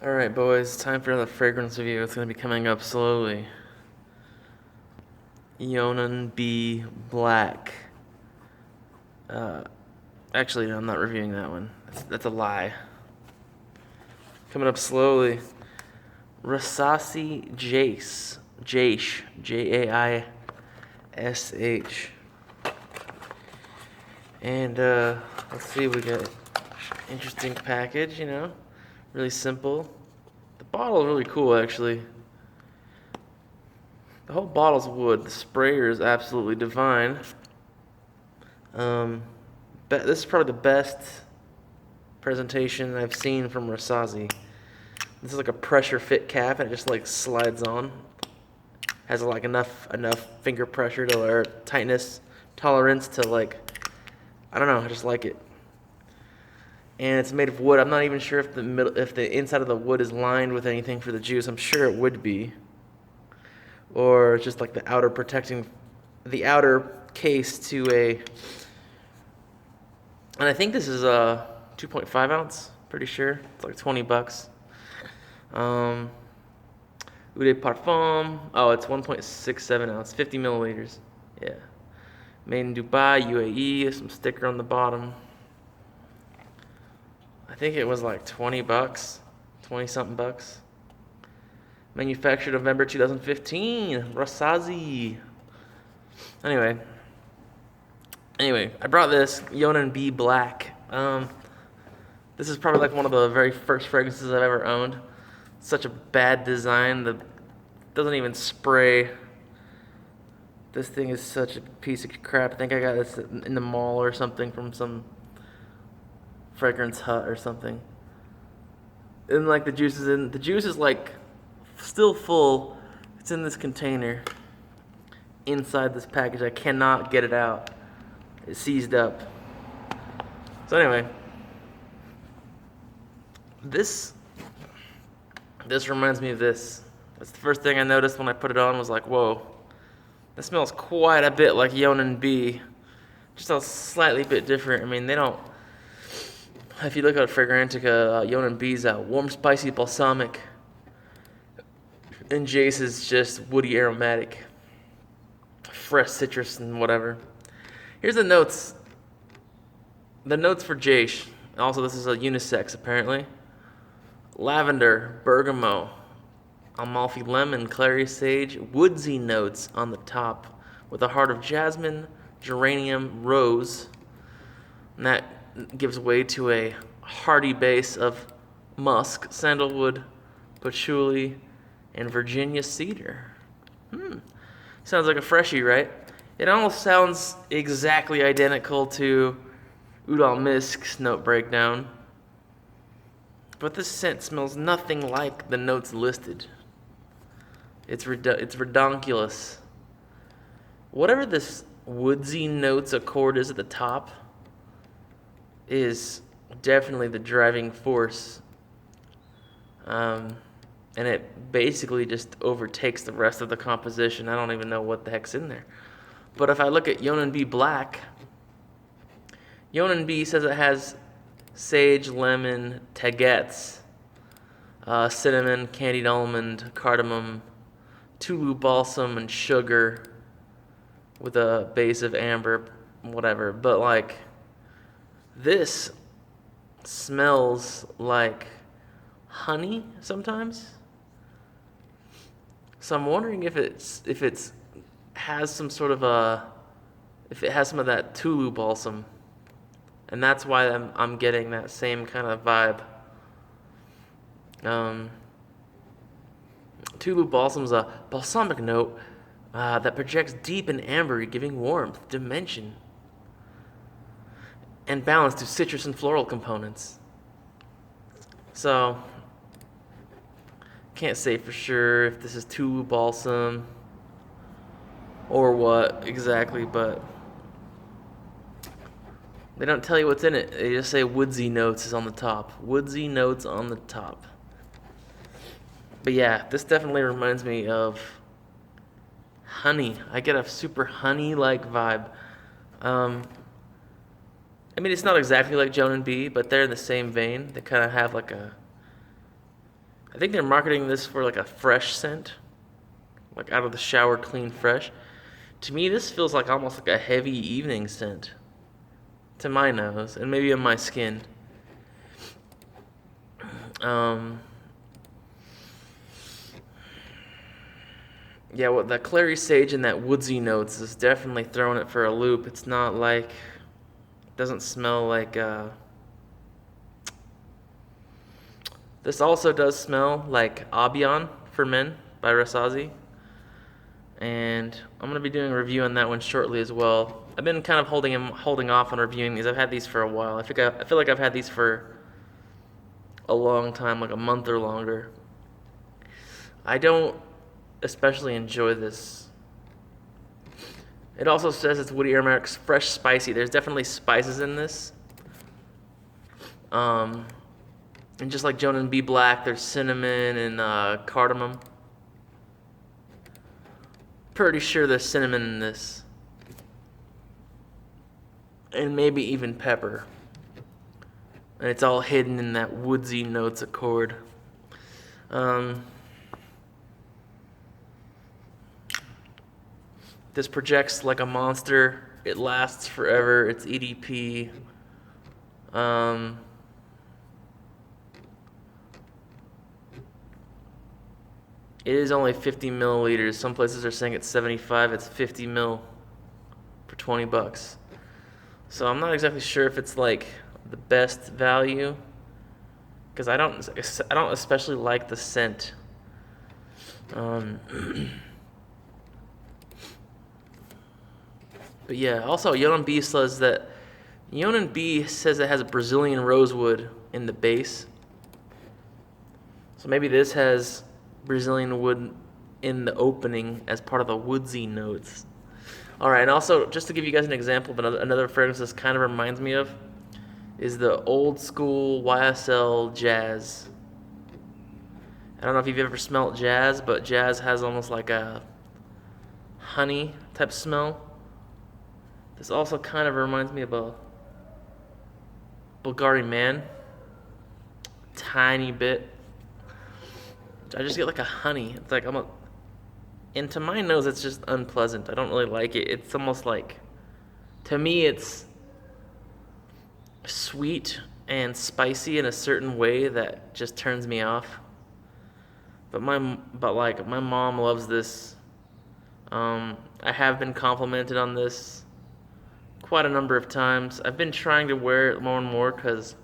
Alright, boys, time for another fragrance review. It's going to be coming up slowly. Johan B Black. Uh, actually, no, I'm not reviewing that one. That's a lie. Coming up slowly. Rasasi Jaish. Jaish. Jaish. And let's see, we got interesting package, really simple. The bottle is really cool, actually. The whole bottle's wood. The sprayer is absolutely divine. This is probably the best presentation I've seen from Rasasi. This is like a pressure fit cap, and it just like slides on. Has like enough finger pressure to or tightness tolerance to like, I don't know, I just like it. And it's made of wood. I'm not even sure if the inside of the wood is lined with anything for the juice. I'm sure it would be, or just like the outer case to a. And I think this is a 2.5 ounce. Pretty sure it's like $20. Eau de Parfum. Oh, it's 1.67 ounce, 50 milliliters. Yeah. Made in Dubai, UAE. Some sticker on the bottom. I think it was like $20, 20 something bucks. Manufactured November 2015. Rasasi. Anyway, I brought this Johan B Black. This is probably like one of the very first fragrances I've ever owned. Such a bad design. Doesn't even spray. This thing is such a piece of crap. I think I got this in the mall or something from some fragrance hut or something. And like the juice is like still full. It's in this container inside this package. I cannot get it out. It's seized up. So anyway, this reminds me of this. That's the first thing I noticed when I put it on. Was like, whoa, that smells quite a bit like Johan B. Just a slightly bit different. I mean, they don't. If you look at Fragrantica, Johan B's warm, spicy, balsamic, and Jaish is just woody, aromatic, fresh citrus, and whatever. Here's the notes. The notes for Jaish. Also, this is a unisex, apparently. Lavender, bergamot, Amalfi lemon, clary sage, woodsy notes on the top, with a heart of jasmine, geranium, rose, and that gives way to a hearty base of musk, sandalwood, patchouli, and Virginia cedar. Sounds like a freshie, right? It almost sounds exactly identical to Udal Misk's note breakdown, but this scent smells nothing like the notes listed. It's redonkulous. Whatever this woodsy notes accord is at the top is definitely the driving force. And it basically just overtakes the rest of the composition. I don't even know what the heck's in there. But if I look at Johan B Black, Johan B says it has sage, lemon, tagetes, cinnamon, candied almond, cardamom, Tulu balsam, and sugar with a base of amber, whatever. But like, this smells like honey sometimes. So I'm wondering if it has some sort of if it has some of that Tulu balsam, and that's why I'm getting that same kind of vibe. Tulu balsam's a balsamic note that projects deep and ambery, giving warmth, dimension, and balance to citrus and floral components. So, can't say for sure if this is Tulu balsam or what exactly, but they don't tell you what's in it. They just say woodsy notes is on the top. Woodsy notes on the top. But yeah, this definitely reminds me of honey. I get a super honey-like vibe. I mean, it's not exactly like Johan B, but they're in the same vein. They kind of have like I think they're marketing this for like a fresh scent, like out of the shower, clean, fresh. To me, this feels like almost like a heavy evening scent to my nose, and maybe on my skin. Yeah, well, that clary sage and that woodsy notes is definitely throwing it for a loop. It's not like, it doesn't smell like, this also does smell like Abion for Men by Rasasi. And I'm going to be doing a review on that one shortly as well. I've been kind of holding off on reviewing these. I've had these for a while. I feel like I've had these for a long time, like a month or longer. I don't especially enjoy this. It also says it's woody aromatics, fresh, spicy. There's definitely spices in this. And just like Johan B Black, there's cinnamon and cardamom. Pretty sure there's cinnamon in this. And maybe even pepper. And it's all hidden in that woodsy notes accord. This projects like a monster. It lasts forever. It's EDP. It is only 50 milliliters. Some places are saying it's 75. It's 50 mil for 20 bucks. So I'm not exactly sure if it's like the best value, because I don't especially like the scent. But yeah, also Johan B says it has a Brazilian rosewood in the base. So maybe this has Brazilian wood in the opening as part of the woodsy notes. All right, and also just to give you guys an example of another fragrance this kind of reminds me of is the old school YSL Jazz. I don't know if you've ever smelled Jazz, but Jazz has almost like a honey type smell. This also kind of reminds me of a Bvlgari Man. Tiny bit. I just get like a honey. It's like and to my nose, it's just unpleasant. I don't really like it. It's almost like, to me, it's sweet and spicy in a certain way that just turns me off. But my mom loves this. I have been complimented on this quite a number of times. I've been trying to wear it more and more because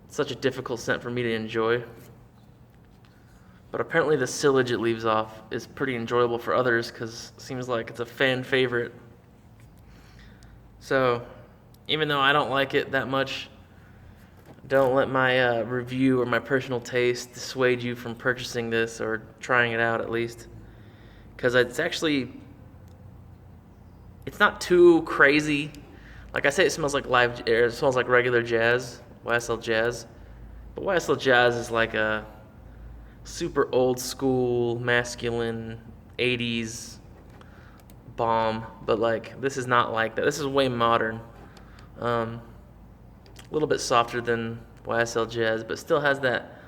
it's such a difficult scent for me to enjoy. But apparently the sillage it leaves off is pretty enjoyable for others because it seems like it's a fan favorite. So, even though I don't like it that much, don't let my review or my personal taste dissuade you from purchasing this or trying it out at least. Because it's not too crazy. Like I say, it smells like it smells like regular Jazz, YSL Jazz. But YSL Jazz is like a super old school, masculine, 80s bomb. But like, this is not like that. This is way modern. A little bit softer than YSL Jazz, but still has that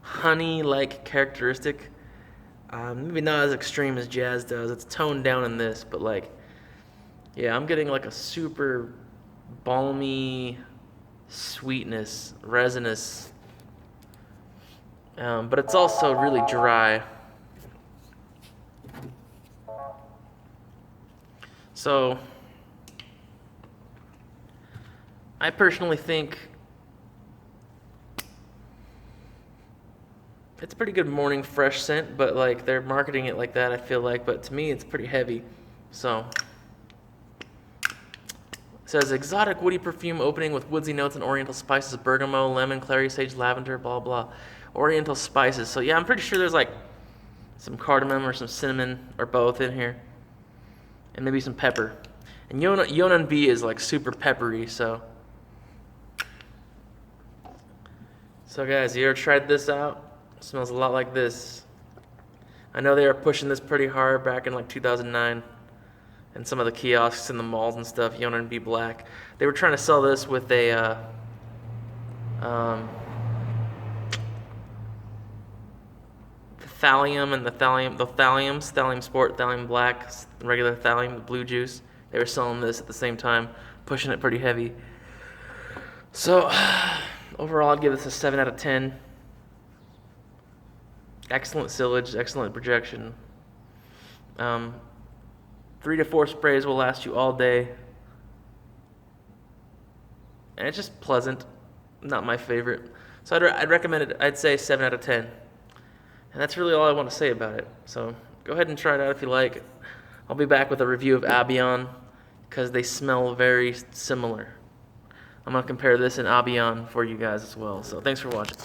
honey-like characteristic. Maybe not as extreme as Jazz does. It's toned down in this, but like, yeah, I'm getting like a super balmy sweetness, resinous, but it's also really dry. So, I personally think it's a pretty good morning fresh scent, but like they're marketing it like that, I feel like, but to me it's pretty heavy. So, it says exotic woody perfume opening with woodsy notes and oriental spices, bergamot, lemon, clary sage, lavender, blah blah. Oriental spices. So yeah, I'm pretty sure there's like some cardamom or some cinnamon or both in here. And maybe some pepper. And Johan B is like super peppery, so guys, you ever tried this out? It smells a lot like this. I know they were pushing this pretty hard back in like 2009. And some of the kiosks in the malls and stuff, Johan B Black. They were trying to sell this with a thallium and the thalliums, thallium sport, thallium black, regular thallium, the blue juice. They were selling this at the same time, pushing it pretty heavy. So overall, I'd give this a 7 out of 10. Excellent silage, excellent projection. 3 to 4 sprays will last you all day. And it's just pleasant. Not my favorite. So I'd recommend it. I'd say 7 out of 10. And that's really all I want to say about it. So go ahead and try it out if you like. I'll be back with a review of Albion because they smell very similar. I'm going to compare this and Albion for you guys as well. So thanks for watching.